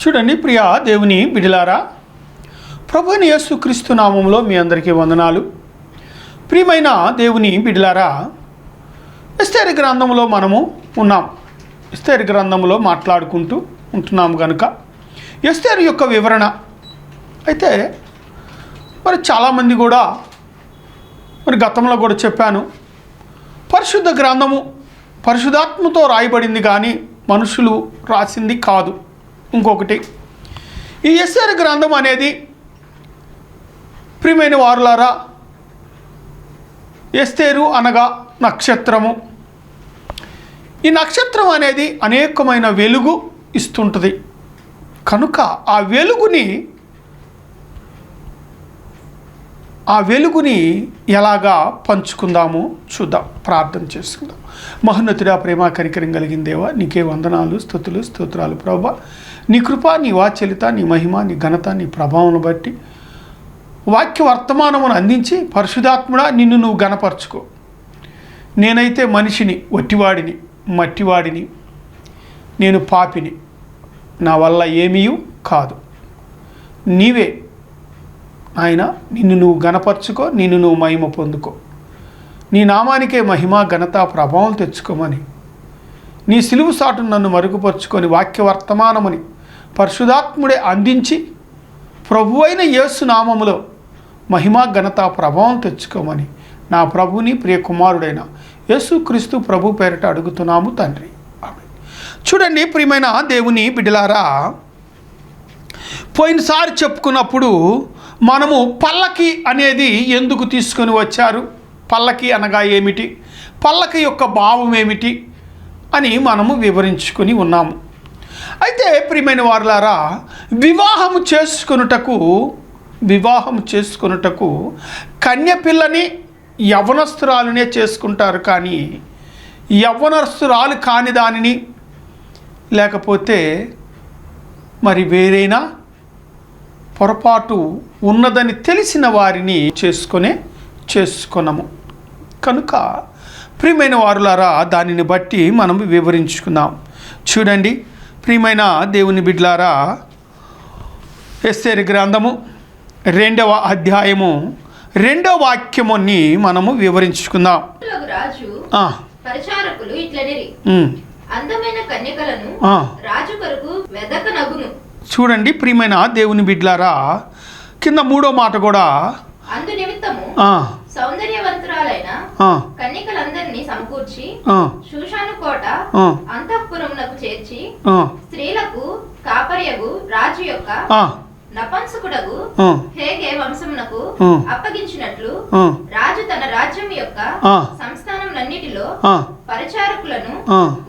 చూడండి ప్రియ దేవుని బిడ్డలారా, ప్రభువైన యేసుక్రీస్తు నామంలో మీ అందరికీ వందనాలు. ప్రియమైన దేవుని బిడ్డలారా, ఎస్తేరు గ్రంథంలో మనము ఉన్నాం. ఎస్తేరు గ్రంథంలో మాట్లాడుకుంటూ ఉంటున్నాము కనుక ఎస్తేరు యొక్క వివరణ అయితే మరి చాలామంది కూడా గతంలో కూడా చెప్పాను, పరిశుద్ధ గ్రంథము పరిశుద్ధాత్మతో రాయబడింది కానీ మనుషులు రాసింది కాదు. ఇంకొకటి, ఈ ఎస్తేరు గ్రంథం అనేది ప్రియమైన వారులారా, ఎస్తేరు అనగా నక్షత్రము. ఈ నక్షత్రం అనేది అనేకమైన వెలుగు ఇస్తుంటుంది కనుక ఆ వెలుగుని ఎలాగా పంచుకుందామో చూద్దాం, ప్రార్థన చేసుకుందాం. మహోన్నతుడా, ప్రేమ కనికరం కలిగిన దేవా, నీకే వందనాలు, స్తుతులు, స్తోత్రాలు ప్రభువా. నీ కృప, నీ వాత్సల్యత, నీ మహిమ, నీ ఘనత, నీ ప్రభావం బట్టి వాక్య వర్తమానమును అందించి పరిశుద్ధాత్ముడా నిన్ను నువ్వు గణపరచుకో. నేనైతే మనిషిని, వట్టివాడిని, మట్టివాడిని, నేను పాపిని, నా వల్ల ఏమీ కాదు. నీవే ఆయన, నిన్ను నువ్వు గణపరచుకో, నిన్ను నువ్వు మహిమ పొందుకో. నీ నామానికే మహిమ, ఘనత, ప్రభావం తెచ్చుకోమని, నీ సిలువు సాటును నన్ను మరుగుపరుచుకొని వాక్య వర్తమానముని పరిశుద్ధాత్ముడే అందించి ప్రభువైన యేసు నామములో మహిమ, ఘనత, ప్రభావం తెచ్చుకోమని నా ప్రభుని ప్రియ కుమారుడైన యేసుక్రీస్తు ప్రభు పేరిట అడుగుతున్నాము తండ్రి, ఆమేన్. చూడండి ప్రియమైన దేవుని బిడ్డలారా, పోయినసారి చెప్పుకున్నప్పుడు మనము పల్లకి అనేది ఎందుకు తీసుకొని వచ్చారు, పల్లకి అనగా ఏమిటి, పల్లకి యొక్క భావం ఏమిటి అని మనము వివరించుకొని ఉన్నాము. అయితే ప్రియమైన వారులారా, వివాహము చేసుకొనుటకు కన్యపిల్లని యవ్వనస్తురాలునే చేసుకుంటారు, కానీ యవ్వనస్తురాలు కాని దానిని లేకపోతే మరి వేరేనా పొరపాటు ఉన్నదని తెలిసిన వారిని చేసుకొనము. కనుక ప్రియమైన వారులారా, దానిని బట్టి మనం వివరించుకుందాం. చూడండి ప్రియమైన దేవుని బిడ్డలారా, ఎస్తేరు గ్రంథము 2వ అధ్యాయము 2వ వాక్యముని మనము వివరించుకుందాం. పరిచారకులు ఇట్లనిరి, అందమైన కన్యకలను రాజు కొరకు వెదకనగును. చూడండి ప్రియమైన దేవుని బిడ్డలారా, కింద 3వ మాట కూడా, అందు నిమిత్తము సౌందర్యవంతురాలైన కన్యకలందరినీ సమకూర్చి షూషాను కోట అంతఃపురమునకు చేర్చి స్త్రీలకు కాపర్యగు రాజు యొక్క నపంసకుడగు హేగే వంశమునకు అప్పగించినట్లు రాజు తన రాజ్యం యొక్క సంస్థానములన్నిటిలో పరిచారకులను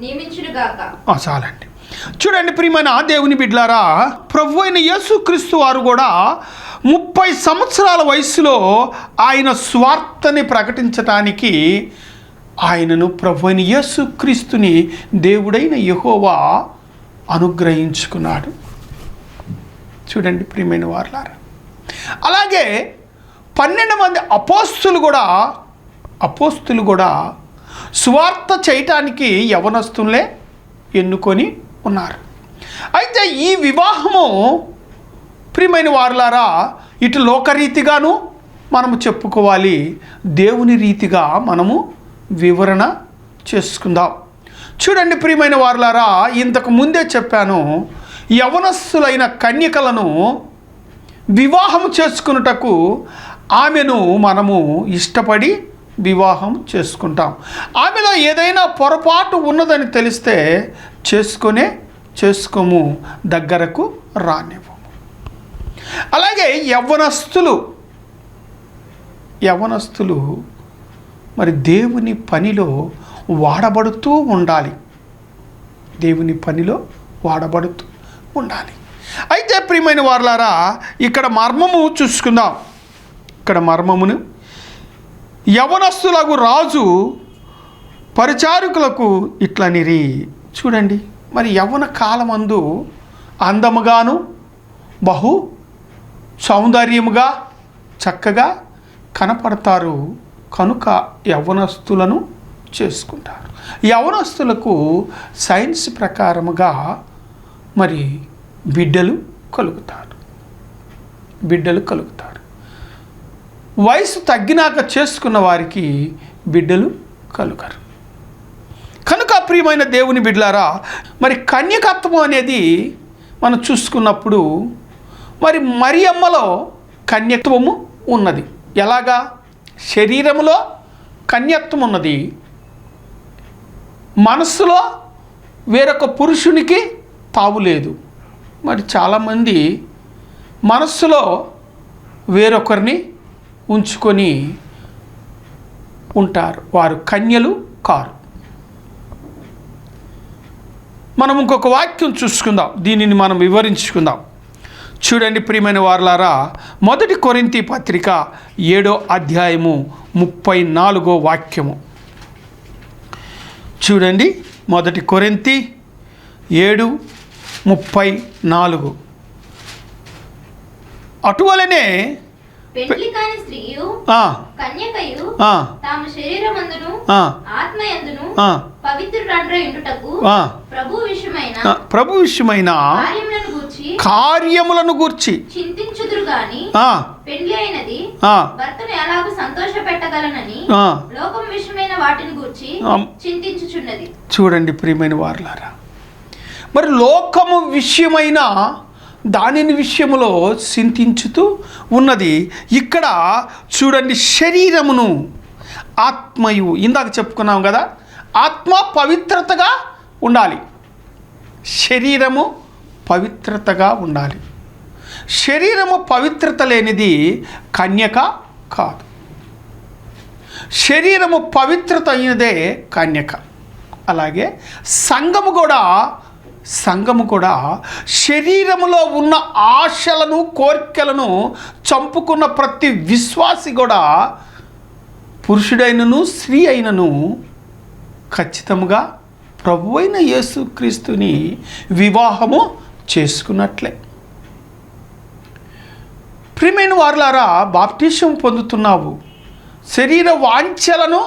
నియమించునుగాక. చాలండి. చూడండి ప్రియమైన దేవుని బిడ్డలారా, ప్రభు అయిన యేసుక్రీస్తు వారు కూడా 30 సంవత్సరాల వయసులో ఆయన స్వార్థని ప్రకటించటానికి ఆయనను ప్రభు అయిన యేసుక్రీస్తుని దేవుడైన యెహోవా అనుగ్రహించుకున్నాడు. చూడండి ప్రియమైన వారులారా, అలాగే 12 మంది అపోస్తులు కూడా స్వార్థ చేయటానికి యవనస్తులే ఎన్నుకొని ఉన్నారు. అయితే ఈ వివాహము ప్రియమైన వారులారా, ఇటు లోకరీతిగాను మనము చెప్పుకోవాలి, దేవుని రీతిగా మనము వివరణ చేసుకుందాం. చూడండి ప్రియమైన వారులారా, ఇంతకు ముందే చెప్పాను, యవనస్తులైన కన్యకలను వివాహం చేసుకున్నటకు ఆమెను మనము ఇష్టపడి వివాహం చేసుకుంటాం. ఆమెలో ఏదైనా పొరపాటు ఉన్నదని తెలిస్తే చేసుకోము, దగ్గరకు రానివ్వము. అలాగే యవ్వనస్తులు మరి దేవుని పనిలో వాడబడుతూ ఉండాలి. అయితే ప్రియమైన వారులారా, ఇక్కడ మర్మము చూసుకుందాం. ఇక్కడ మర్మమును, యవనస్తులకు రాజు పరిచారకులకు ఇట్లనిరి. చూడండి, మరి యవ్వన కాలమందు అందముగాను బహు సౌందర్యముగా చక్కగా కనపడతారు కనుక యవ్వనస్తులను చేసుకుంటారు. యవ్వనస్తులకు సైన్స్ ప్రకారముగా మరి బిడ్డలు కలుగుతారు. బిడ్డలు కలుగుతారు. వయసు తగ్గినాక చేసుకున్న వారికి బిడ్డలు కలుగరు. కనుక ప్రియమైన దేవుని బిడ్డలారా, మరి కన్యకత్వం అనేది మనం చూసుకున్నప్పుడు మరి మరియమ్మలో కన్యత్వము ఉన్నది. ఎలాగా? శరీరములో కన్యత్వం ఉన్నది, మనస్సులో వేరొక పురుషునికి తావులేదు. మరి చాలామంది మనస్సులో వేరొకరిని ఉంచుకొని ఉంటారు, వారు కన్యలు కారు. మనం ఇంకొక వాక్యం చూసుకుందాం, దీనిని మనం వివరించుకుందాం. చూడండి ప్రియమైన వారలారా, 1 కొరింథీ పత్రిక 7వ అధ్యాయము 34వ వాక్యము చూడండి. 1 కొరింథీ 7:34. అటువలనే పెండ్లి కాని స్త్రీయు కన్యకయు తాము శరీరమందును ఆత్మయందును పవిత్రురాండ్రై ఉండుటకు ప్రభు విషయమైన కార్యములను గూర్చి చింతించుదురు గాని పెండ్లి అయినది భర్తను ఎలాగూ సంతోషపెట్టగలనని లోకం విషయమైన వాటిని గూర్చి చింతించుచున్నది. చూడండి ప్రియమైన వారలారా, మరి లోకము విషయమైన దానిని విషయములో చింతించుతూ ఉన్నది. ఇక్కడ చూడండి, శరీరమును ఆత్మయు, ఇందాక చెప్పుకున్నాం కదా, ఆత్మ పవిత్రతగా ఉండాలి, శరీరము పవిత్రతగా ఉండాలి. శరీరము పవిత్రత లేనిది కన్యక కాదు. శరీరము పవిత్రత అయినదే కన్యక. అలాగే సంఘము కూడా శరీరములో ఉన్న ఆశలను కోరికలను చంపుకున్న ప్రతి విశ్వాసి కూడా, పురుషుడైనను స్త్రీ అయినను, ఖచ్చితంగా ప్రభువైన యేసుక్రీస్తుని వివాహము చేసుకున్నట్లే. ప్రియమైన వారలారా, బాప్టిజం పొందుతున్నావు, శరీర వాంఛలను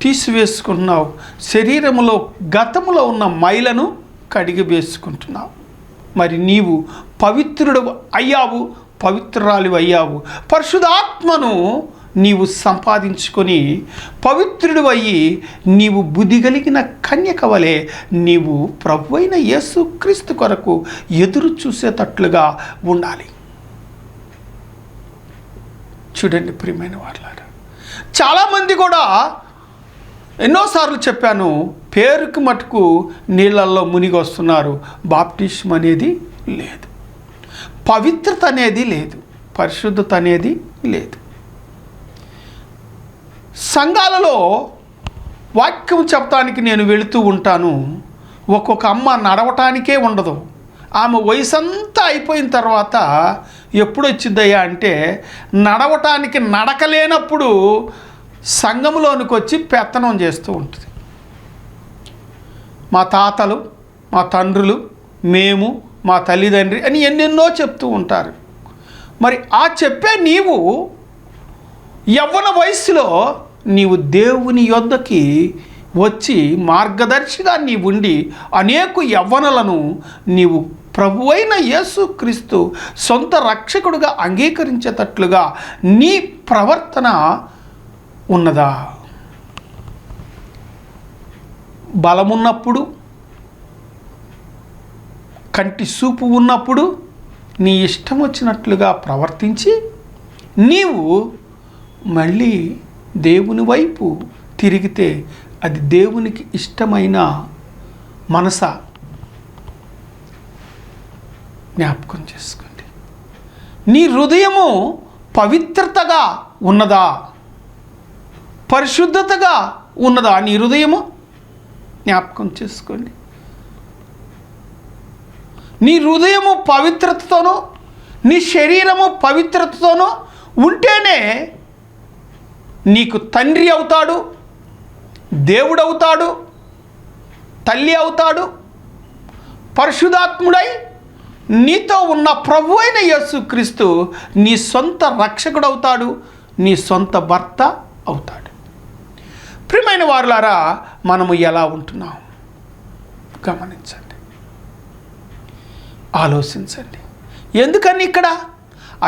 తీసివేసుకుంటున్నావు, శరీరములో గతములో ఉన్న మైలను కడిగి వేసుకుంటున్నావు. మరి నీవు పవిత్రుడు అయ్యావు, పవిత్రురాలు అయ్యావు. పరిశుద్ధాత్మను నీవు సంపాదించుకొని పవిత్రుడు అయ్యి నీవు బుద్ధి కలిగిన కన్యక వలె నీవు ప్రభువైన యేసుక్రీస్తు కొరకు ఎదురు చూసేటట్లుగా ఉండాలి. చూడండి ప్రియమైన వారలారా, చాలామంది కూడా ఎన్నోసార్లు చెప్పాను, పేరుకు మటుకు నీళ్ళల్లో మునిగి వస్తున్నారు. బాప్టిజం అనేది లేదు, పవిత్రత అనేది లేదు, పరిశుద్ధత అనేది లేదు. సంఘాలలో వాక్యం చెప్పడానికి నేను వెళుతూ ఉంటాను. ఒక్కొక్క అమ్మ నడవటానికే ఉండదు. ఆమె వయసు అంతా అయిపోయిన తర్వాత ఎప్పుడు వచ్చిందయ్యా అంటే, నడవటానికి నడకలేనప్పుడు సంఘంలోనికి వచ్చి పెత్తనం చేస్తూ ఉంటుంది. మా తాతలు, మా తండ్రులు, మేము, మా తల్లిదండ్రి అని ఎన్నెన్నో చెప్తూ ఉంటారు. మరి ఆ చెప్పే నీవు యవ్వన వయసులో నీవు దేవుని యొద్దకి వచ్చి మార్గదర్శిగా నీవు ఉండి అనేక యవ్వనులను నీవు ప్రభువైన యేసుక్రీస్తు సొంత రక్షకుడుగా అంగీకరించేటట్లుగా నీ ప్రవర్తన ఉన్నదా? బలమున్నప్పుడు, కంటి చూపు ఉన్నప్పుడు నీ ఇష్టం వచ్చినట్లుగా ప్రవర్తించి నీవు మళ్ళీ దేవుని వైపు తిరిగితే అది దేవునికి ఇష్టమైన మనస? జ్ఞాపకం చేసుకోండి. నీ హృదయము పవిత్రతగా ఉన్నదా? పరిశుద్ధతగా ఉన్నదా నీ హృదయము? జ్ఞాపకం చేసుకోండి. నీ హృదయము పవిత్రతతోనూ నీ శరీరము పవిత్రతతోనూ ఉంటేనే నీకు తండ్రి అవుతాడు, దేవుడు అవుతాడు, తల్లి అవుతాడు, పరిశుద్ధాత్ముడై నీతో ఉన్న ప్రభువైన యేసుక్రీస్తు నీ సొంత రక్షకుడు అవుతాడు, నీ సొంత భర్త అవుతాడు. ప్రియమైన వారులారా, మనము ఎలా ఉంటున్నాం గమనించండి. ఆలోచించండి. ఎందుకని ఇక్కడ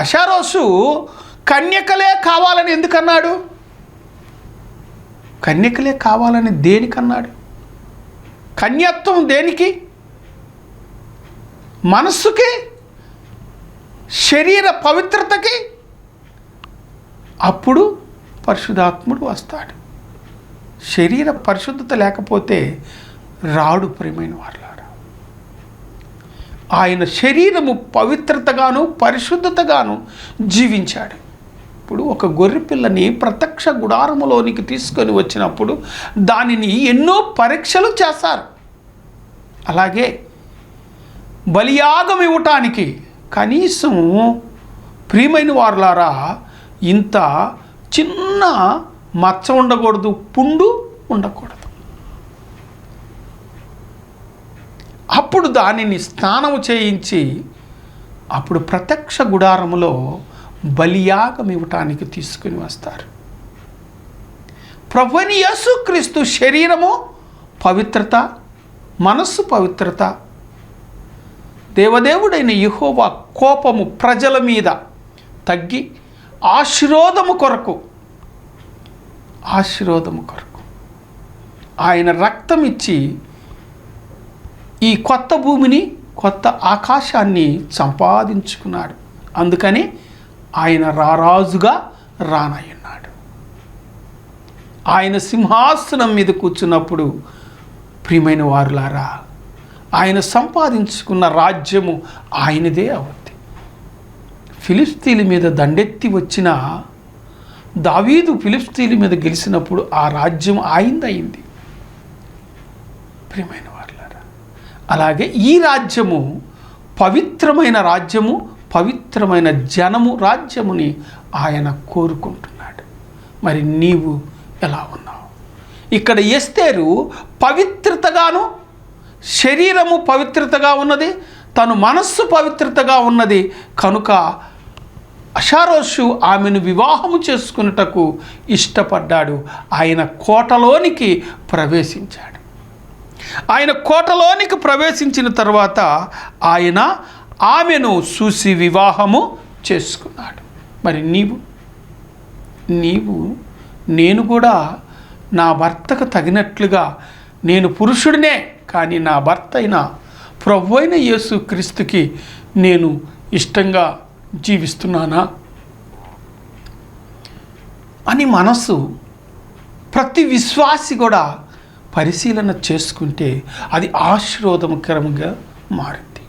అషారోషు కన్యకలే కావాలని ఎందుకన్నాడు? కన్యకలే కావాలని దేనికన్నాడు? కన్యత్వం దేనికి? మనస్సుకి, శరీర పవిత్రతకి. అప్పుడు పరిశుద్ధాత్ముడు వస్తాడు. శరీర పరిశుద్ధత లేకపోతే రాడు. ప్రియమైన వారలారా, ఆయన శరీరము పవిత్రతగాను పరిశుద్ధతగాను జీవించాడు. ఇప్పుడు ఒక గొర్రె పిల్లని ప్రత్యక్ష గుడారములోనికి తీసుకొని వచ్చినప్పుడు దానిని ఎన్నో పరీక్షలు చేస్తారు. అలాగే బలియాగం ఇవ్వటానికి కనీసం ప్రియమైన వారలారా ఇంత చిన్న మచ్చ ఉండకూడదు, పుండు ఉండకూడదు. అప్పుడు దానిని స్నానము చేయించి అప్పుడు ప్రత్యక్ష గుడారములో బలియాగం ఇవ్వటానికి తీసుకుని వస్తారు. ప్రభువైన యేసుక్రీస్తు శరీరము పవిత్రత, మనస్సు పవిత్రత. దేవదేవుడైన యెహోవా కోపము ప్రజల మీద తగ్గి ఆశీర్వాదము కొరకు ఆయన రక్తం ఇచ్చి ఈ కొత్త భూమిని, కొత్త ఆకాశాన్ని సంపాదించుకున్నాడు. అందుకని ఆయన రారాజుగా రానయ్యున్నాడు. ఆయన సింహాసనం మీద కూర్చున్నప్పుడు ప్రియమైన వారులారా ఆయన సంపాదించుకున్న రాజ్యము ఆయనదే అవుద్ది. ఫిలిష్తీయుల మీద దండెత్తి వచ్చిన దావీదు ఫిలిష్తీయుల మీద గెలిచినప్పుడు ఆ రాజ్యం ఆయనదయింది. ప్రియమైన వారులారా, అలాగే ఈ రాజ్యము పవిత్రమైన రాజ్యము, పవిత్రమైన జనము, రాజ్యముని ఆయన కోరుకుంటున్నాడు. మరి నీవు ఎలా ఉన్నావు? ఇక్కడ ఎస్తేరు పవిత్రతగాను, శరీరము పవిత్రతగా ఉన్నది, తను మనస్సు పవిత్రతగా ఉన్నది కనుక అషారోషు ఆమెను వివాహము చేసుకున్నటకు ఇష్టపడ్డాడు. ఆయన కోటలోనికి ప్రవేశించాడు. ఆయన కోటలోనికి ప్రవేశించిన తర్వాత ఆయన ఆమెను చూసి వివాహము చేసుకున్నాడు. మరి నీవు నేను కూడా నా భర్తకు తగినట్లుగా, నేను పురుషుడినే కానీ నా భర్త అయిన ప్రభు అయిన యేసు క్రీస్తుకి నేను ఇష్టంగా జీవిస్తున్నానా అని మనసు ప్రతి విశ్వాసి కూడా పరిశీలన చేసుకుంటే అది ఆశీర్వాదకరంగా మారింది.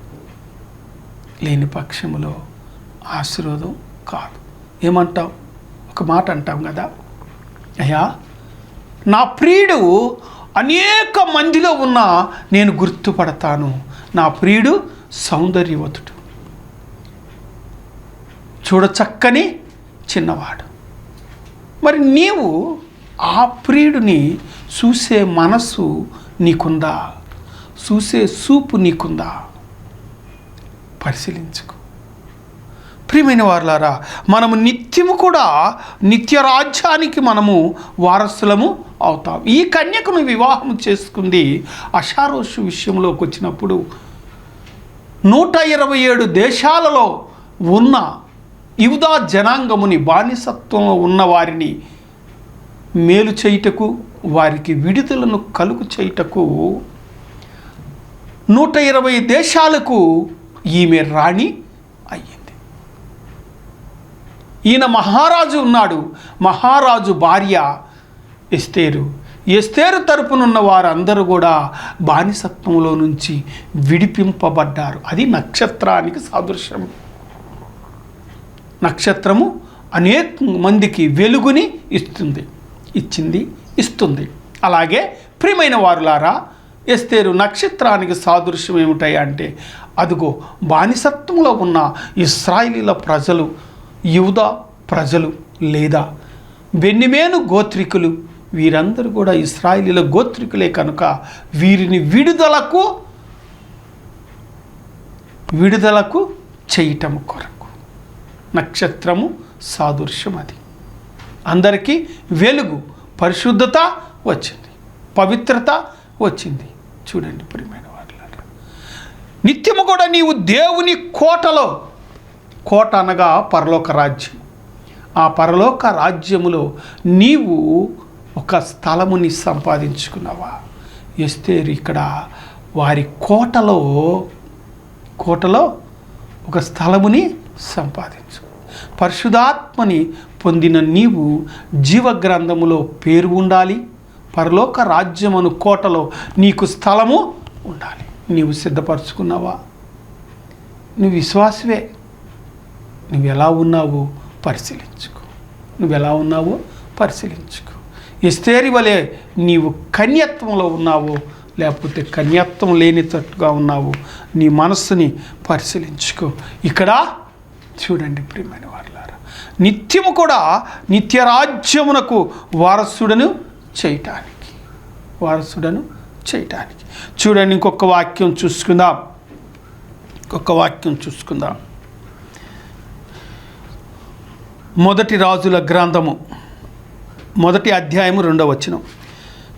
లేని పక్షములో ఆశీర్వాదం కాదు. ఏమంటాం? ఒక మాట అంటాం కదా, అయ్యా నా ప్రియుడు అనేక మందిలో ఉన్నా నేను గుర్తుపడతాను, నా ప్రియుడు సౌందర్యవతుడు, చూడచక్కని చిన్నవాడు. మరి నీవు ఆ ప్రియుడిని చూసే మనసు నీకుందా? చూసే చూపు నీకుందా? పరిశీలించుకో. ప్రియమైన వారులారా, మనము నిత్యము కూడా నిత్య రాజ్యానికి మనము వారసులము అవుతాం. ఈ కన్యకను వివాహం చేసుకుంది అషారోషు విషయంలోకి వచ్చినప్పుడు 127 దేశాలలో ఉన్న యూదా జనాంగముని, బానిసత్వంలో ఉన్న వారిని మేలు చేయుటకు, వారికి విడుదలను కలుగు చేయుటకు 120 దేశాలకు ఈమె రాణి అయ్యింది. ఈయన మహారాజు ఉన్నాడు, మహారాజు భార్య ఎస్తేరు. ఎస్తేరు తరపునున్న వారందరూ కూడా బానిసత్వంలో నుంచి విడిపింపబడ్డారు. అది నక్షత్రానికి సాదృశ్యం. నక్షత్రము అనేక మందికి వెలుగుని ఇస్తుంది. అలాగే ప్రియమైన వారులారా, ఎస్తేరు నక్షత్రానికి సాదృశ్యం ఏమిటాయి అంటే, అదుగో బానిసత్వంలో ఉన్న ఇశ్రాయేలీల ప్రజలు, యూదా ప్రజలు లేదా బెన్యమీను గోత్రికులు, వీరందరూ కూడా ఇశ్రాయేలీల గోత్రికులే కనుక వీరిని విడుదలకు చేయటం కొరకు నక్షత్రము సాదృశ్యం. అది అందరికీ వెలుగు, పరిశుద్ధత వచ్చింది, పవిత్రత వచ్చింది. చూడండి ప్రియమైన వారులారా, నిత్యము కూడా నీవు దేవుని కోటలో, కోట అనగా పరలోక రాజ్యం, ఆ పరలోక రాజ్యములో నీవు ఒక స్థలముని సంపాదించుకున్నావా? ఎస్తేరు ఇక్కడ వారి కోటలో ఒక స్థలముని సంపాదించు. పరిశుద్ధాత్మని పొందిన నీవు జీవగ్రంథములో పేరు ఉండాలి. పరలోక రాజ్యమును కోటలో నీకు స్థలము ఉండాలి. నీవు సిద్ధపరచుకున్నావా? నువ్వు విశ్వాసవే. నువ్వు ఎలా ఉన్నావో పరిశీలించుకో. ఎస్తేరు వలె నీవు కన్యత్వంలో ఉన్నావో లేకపోతే కన్యత్వం లేనితట్టుగా ఉన్నావో నీ మనస్సుని పరిశీలించుకో. ఇక్కడ చూడండి ప్రియమైన వారలారా, నిత్యము కూడా నిత్యరాజ్యమునకు వారసుడను చేయటానికి చూడండి. ఇంకొక వాక్యం చూసుకుందాం. మొదటి రాజుల గ్రంథము 1వ అధ్యాయము 2వ వచనం.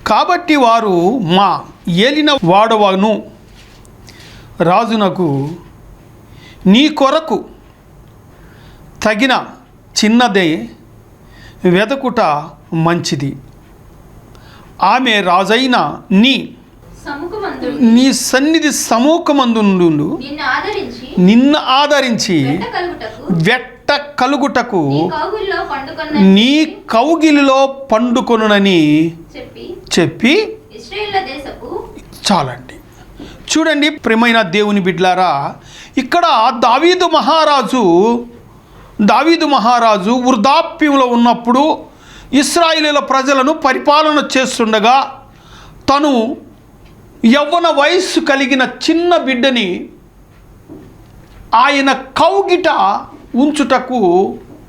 కాబట్టి వారు మా ఏలిన వాడవను రాజునకు నీ కొరకు తగిన చిన్నదే వెదకుట మంచిది. ఆమె రాజైన నీ సన్నిధి సముఖమందు నిన్ను ఆదరించి వెట్ట కలుగుటకు నీ కౌగిలిలో పండుకొనునని చెప్పి చాలండి. చూడండి ప్రియమైన దేవుని బిడ్డలారా, ఇక్కడ దావీదు మహారాజు వృద్ధాప్యంలో ఉన్నప్పుడు ఇశ్రాయేలీయుల ప్రజలను పరిపాలన చేస్తుండగా తను యవ్వన వయస్సు కలిగిన చిన్న బిడ్డని ఆయన కౌగిట ఉంచుటకు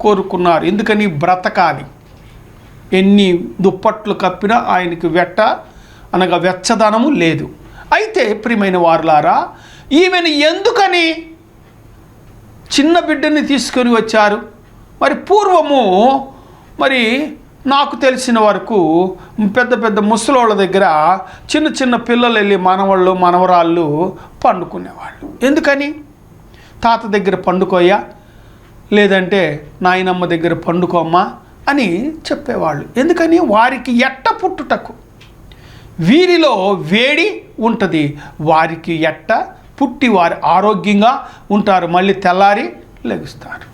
కోరుకున్నారు. ఎందుకని? బ్రతకాలి. ఎన్ని దుప్పట్లు కప్పినా ఆయనకి వెచ్చదనము లేదు. అయితే ప్రియమైన వారులారా, ఈమెను ఎందుకని చిన్న బిడ్డని తీసుకొని వచ్చారు? మరి పూర్వము నాకు తెలిసిన వరకు పెద్ద ముసలోళ్ళ దగ్గర చిన్న పిల్లలు వెళ్ళి మనవరాళ్ళు పండుకునేవాళ్ళు. ఎందుకని? తాత దగ్గర పండుకోయ్యా, లేదంటే నాయనమ్మ దగ్గర పండుకోమ్మా అని చెప్పేవాళ్ళు. ఎందుకని? వారికి ఎట్ట పుట్టుటకు, వీరిలో వేడి ఉంటుంది, వారికి ఎట్ట పుట్టి వారు ఆరోగ్యంగా ఉంటారు, మళ్ళీ తెల్లారి లెగుస్తారు.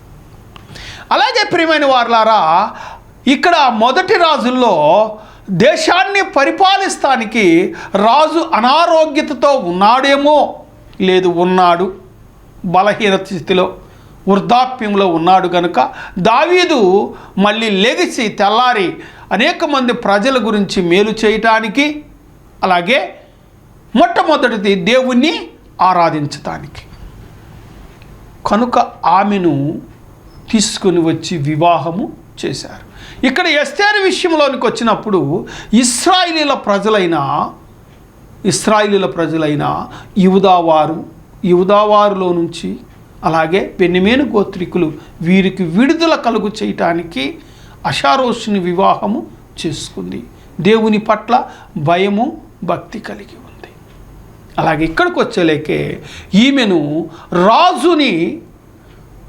అలాగే ప్రియమైన వారులారా, ఇక్కడ మొదటి రాజుల్లో దేశాన్ని పరిపాలిస్తానికి రాజు అనారోగ్యతతో ఉన్నాడేమో, లేదు ఉన్నాడు, బలహీన స్థితిలో వృద్ధాప్యంలో ఉన్నాడు కనుక దావీదు మళ్ళీ లెగిసి తెల్లారి అనేక మంది ప్రజల గురించి మేలు చేయటానికి, అలాగే మొట్టమొదటిది దేవుణ్ణి ఆరాధించటానికి కనుక ఆమెను తీసుకొని వచ్చి వివాహము చేశారు. ఇక్కడ ఎస్తేరు విషయంలోనికి వచ్చినప్పుడు ఇశ్రాయేలీయుల ప్రజలైన యూదావారులో నుంచి, అలాగే బెన్యమీను గోత్రికులు, వీరికి విడుదల కలుగు చేయటానికి అషారోషుని వివాహము చేసుకుంది. దేవుని పట్ల భయము భక్తి కలిగి ఉంది. అలాగే ఇక్కడికి వచ్చేలేకే ఈమెను రాజుని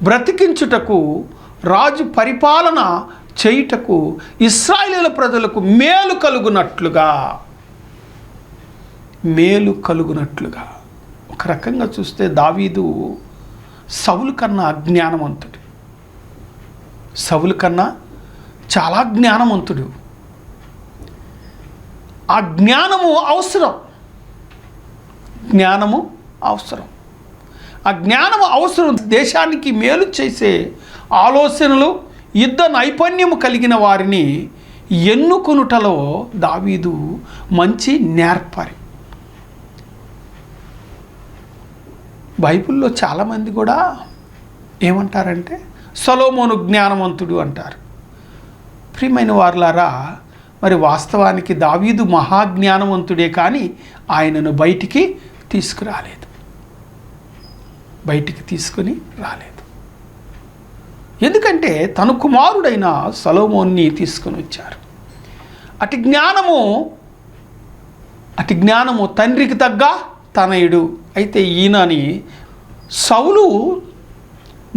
బ్రతికించుటకు, రాజు పరిపాలన చేయుటకు, ఇశ్రాయేలీయుల ప్రజలకు మేలు కలుగునట్లుగా ఒక రకంగా చూస్తే దావీదు సౌలు కన్నా చాలా జ్ఞానవంతుడు. ఆ జ్ఞానము అవసరం. దేశానికి మేలు చేసే ఆలోచనలు, యుద్ధ నైపుణ్యము కలిగిన వారిని ఎన్నుకొనుటలో దావీదు మంచి నేర్పరి. బైబిల్లో చాలామంది కూడా ఏమంటారంటే సొలొమోను జ్ఞానవంతుడు అంటారు. ప్రియమైన వారులారా, మరి వాస్తవానికి దావీదు మహాజ్ఞానవంతుడే, కానీ ఆయనను బయటికి తీసుకుని రాలేదు. ఎందుకంటే తన కుమారుడైన సొలొమోన్ని తీసుకొని వచ్చారు. అటు జ్ఞానము తండ్రికి తగ్గ తనయుడు. అయితే ఈయనని సౌలు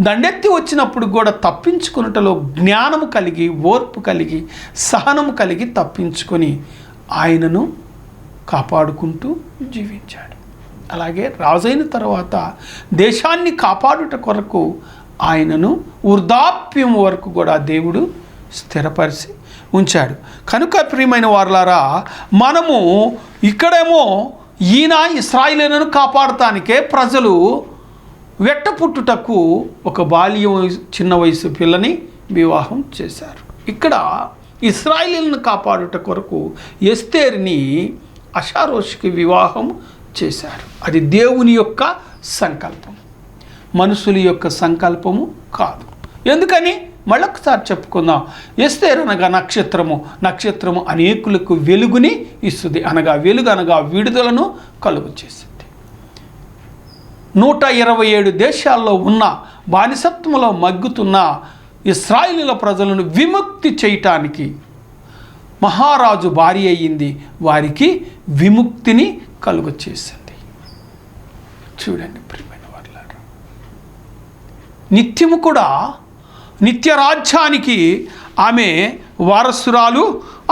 దండెత్తి వచ్చినప్పుడు కూడా తప్పించుకున్నటలో జ్ఞానము కలిగి, ఓర్పు కలిగి, సహనము కలిగి తప్పించుకొని ఆయనను కాపాడుకుంటూ జీవించాడు. అలాగే రాజైన తర్వాత దేశాన్ని కాపాడుట కొరకు ఆయనను వృద్ధాప్యం వరకు కూడా దేవుడు స్థిరపరిచి ఉంచాడు. కనుక ప్రియమైన వారలారా, మనము ఇక్కడేమో ఈయన ఇశ్రాయేలును కాపాడటానికే ప్రజలు వెట్ట పుట్టుటకు ఒక చిన్న వయసు పిల్లని వివాహం చేశారు. ఇక్కడ ఇశ్రాయేలును కాపాడుట కొరకు ఎస్తేరుని అషారోషుకి వివాహం చేశారు. అది దేవుని యొక్క సంకల్పం, మనుషుల యొక్క సంకల్పము కాదు. ఎందుకని మళ్ళొకసారి చెప్పుకుందాం. ఎస్తేరు అనగా నక్షత్రము అనేకులకు వెలుగుని ఇస్తుంది. వెలుగు అనగా విడుదలను కలుగు చేసింది. 127 దేశాల్లో ఉన్న బానిసత్వంలో మగ్గుతున్న ఇశ్రాయేలీల ప్రజలను విముక్తి చేయటానికి మహారాజు భార్య అయ్యింది, వారికి విముక్తిని కలుగ చేసింది. చూడండి ప్రియమైన వారలారా, నిత్యము కూడా నిత్య రాజ్యానికి ఆమె వారసురాలు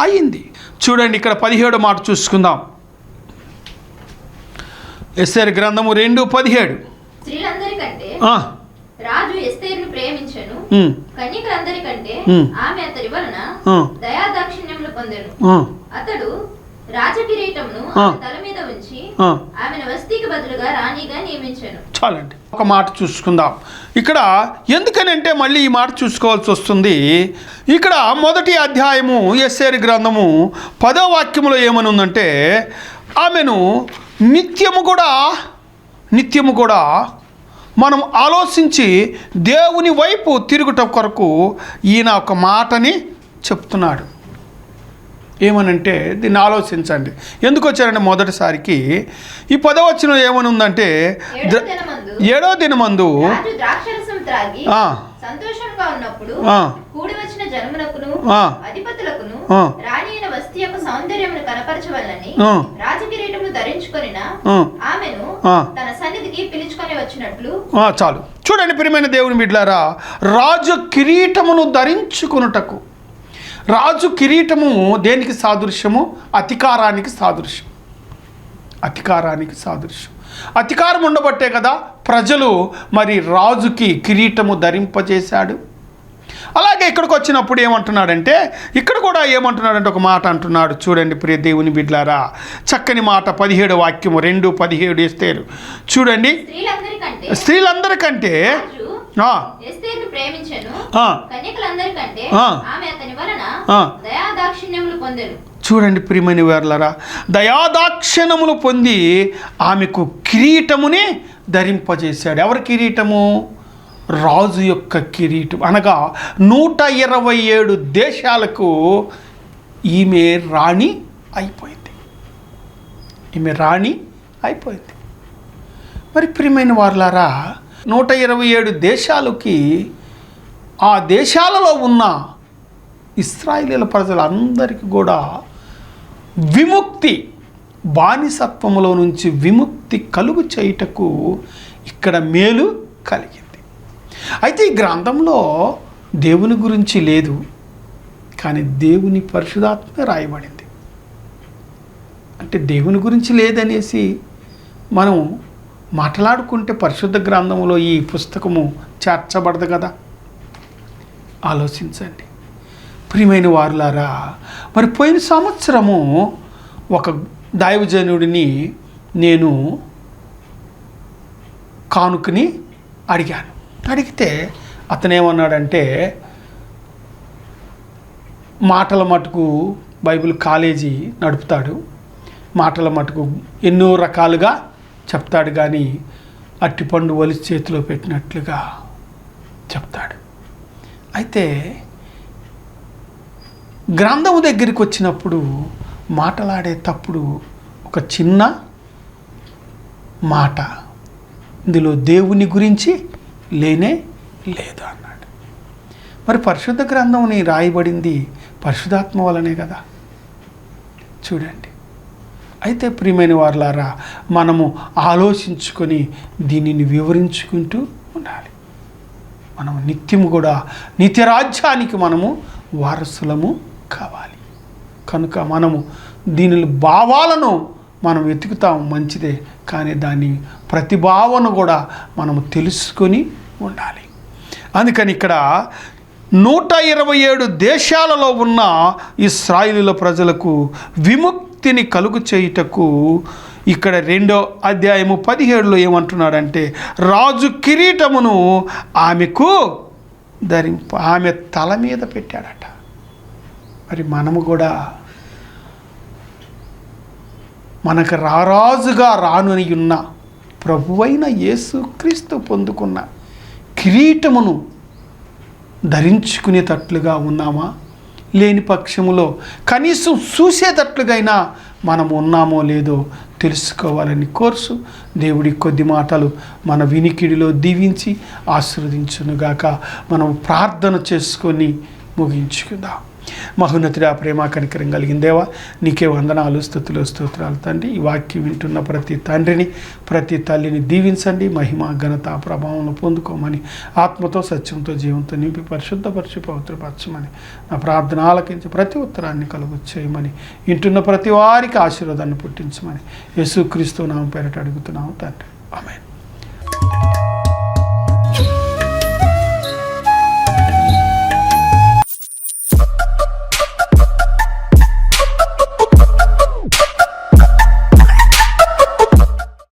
అయింది. చూడండి ఇక్కడ 17 మాట చూసుకుందాం. ఎస్తేరు గ్రంథము 2:17. స్త్రీలందరికంటే రాజు ఎస్తేరును ప్రేమించెను, కన్యకలందరికంటే ఆమె అతడి వలన దయాదాక్షిణ్యములు పొందెను. అతడు రాజకిరీటమును తల మీద ఉంచి ఆమెను వస్తీకి బదులుగా రాణిగా నియమించెను. చాలండి, ఒక మాట చూసుకుందాం. ఇక్కడ ఎందుకనంటే మళ్ళీ ఈ మాట చూసుకోవాల్సి వస్తుంది. ఇక్కడ 1వ అధ్యాయము ఎస్తేరు గ్రంథము 10వ వాక్యములో ఏమనుందంటే, ఆమెను నిత్యము కూడా మనం ఆలోచించి దేవుని వైపు తిరుగుట కొరకు ఈయన ఒక మాటని చెప్తున్నాడు. ఏమనంటే దీన్ని ఆలోచించండి. ఎందుకు వచ్చారంటే మొదటిసారికి ఈ 10వ వచనం ఏమనుందంటే, 7వ దినమందు సంతోషంగా ఉన్నప్పుడు కూడి వచ్చిన జనములకును అధిపతులకును రాణి అయిన వస్తీ యొక్క సౌందర్యమును కనపరచవలనని రాజకిరీటమును ధరించుకొనిన ఆమెను తన సన్నిధికి పిలుచుకొని వచ్చినట్లు. చాలు. చూడండి ప్రియమైన దేవుని బిడ్డలారా, రాజు కిరీటమును ధరించుకొనుటకు, రాజు కిరీటము దేనికి సాదృశ్యము? అధికారానికి సాదృశ్యం. అధికారం ఉండబట్టే కదా ప్రజలు మరి రాజుకి కిరీటము ధరింపజేశాడు. అలాగే ఇక్కడికి వచ్చినప్పుడు ఏమంటున్నాడంటే, ఇక్కడ కూడా ఏమంటున్నాడంటే ఒక మాట అంటున్నాడు. చూడండి ప్రియ దేవుని బిడ్డలారా, చక్కని మాట 17వ వాక్యము 2:17 ఎస్తేరు. చూడండి, స్త్రీలందరికంటే చూడండి ప్రియమైన వారలారా, దయాదాక్షిణ్యములు పొంది ఆమెకు కిరీటముని ధరింపజేశాడు. ఎవరి కిరీటము? రాజు యొక్క కిరీటం. అనగా 127 దేశాలకు ఈమె రాణి అయిపోయింది. మరి ప్రియమైన వారలారా, 127 దేశాలకి, ఆ దేశాలలో ఉన్న ఇశ్రాయేలీల ప్రజలందరికీ కూడా విముక్తి, బానిసత్వములో నుంచి విముక్తి కలుగు చేయుటకు ఇక్కడ మేలు కలిగింది. అయితే ఈ గ్రంథంలో దేవుని గురించి లేదు, కానీ దేవుని పరిశుద్ధాత్మ రాయబడింది. అంటే దేవుని గురించి లేదనేసి మనం మాట్లాడుకుంటే పరిశుద్ధ గ్రంథంలో ఈ పుస్తకము చేర్చబడదు కదా. ఆలోచించండి ప్రియమైన వారులారా. మరి పోయిన సంవత్సరము ఒక దైవజనుడిని నేను కానుకని అడిగితే అతను ఏమన్నాడంటే, మాటల మటుకు బైబిల్ కాలేజీ నడుపుతాడు, మాటల మటుకు ఎన్నో రకాలుగా చెప్తాడు, కానీ అట్టిపండు ఒలిచి చేతిలో పెట్టినట్లుగా చెప్తాడు. అయితే గ్రంథము దగ్గరికి వచ్చినప్పుడు మాటలాడేటప్పుడు ఒక చిన్న మాట, ఇందులో దేవుని గురించి లేనే లేదు అన్నాడు. మరి పరిశుద్ధ గ్రంథంని రాయబడింది పరిశుద్ధాత్మ వలనే కదా. చూడండి, అయితే ప్రియమైన వారలారా, మనము ఆలోచించుకొని దీనిని వివరించుకుంటూ ఉండాలి. మనం నిత్యము కూడా నిత్యరాజ్యానికి మనము వారసులము కావాలి. కనుక మనము దీని భావాలను మనం వెతుకుతాం, మంచిదే, కానీ దాని ప్రతిభావన కూడా మనము తెలుసుకొని ఉండాలి. అందుకని ఇక్కడ 127 దేశాలలో ఉన్న ఇశ్రాయేలీయుల ప్రజలకు విముక్తిని కలుగు చేయుటకు ఇక్కడ 2వ అధ్యాయము 17లో ఏమంటున్నాడంటే, రాజు కిరీటమును ఆమెకు ఆమె తల మీద పెట్టాడట. మరి మనము కూడా మనకు రారాజుగా రానుని ఉన్న ప్రభువైన యేసుక్రీస్తు పొందుకున్న కిరీటమును ధరించుకునేటట్లుగా ఉన్నామా? లేని పక్షములో కనీసం చూసేటట్లుగైనా మనం ఉన్నామో లేదో తెలుసుకోవాలని కోర్సు దేవుడి కొద్ది మాటలు మన వినికిడిలో దీవించి ఆశీర్వదించునుగాక. మనం ప్రార్థన చేసుకొని ముగించుకుందాం. మహోన్నతుడా, ప్రేమ కనికరం కలిగిన దేవా, నీకే వందనాలు, స్తుతులు, స్తోత్రాలు తండ్రి. ఈ వాక్యం వింటున్న ప్రతి తండ్రిని, ప్రతి తల్లిని దీవించండి. మహిమ, ఘనత, ప్రభావం పొందుకోమని, ఆత్మతో, సత్యంతో, జీవంతో నింపి పరిశుద్ధపరిచి పవిత్రపరచమని, నా ప్రార్థన ఆలకించి ప్రతి ఉత్తరాన్ని కలుగు చేయమని, వింటున్న ప్రతి వారికి ఆశీర్వాదాన్ని పుట్టించమని యేసుక్రీస్తు నామం పేరట అడుగుతున్నాము తండ్రి. ఆమేన్.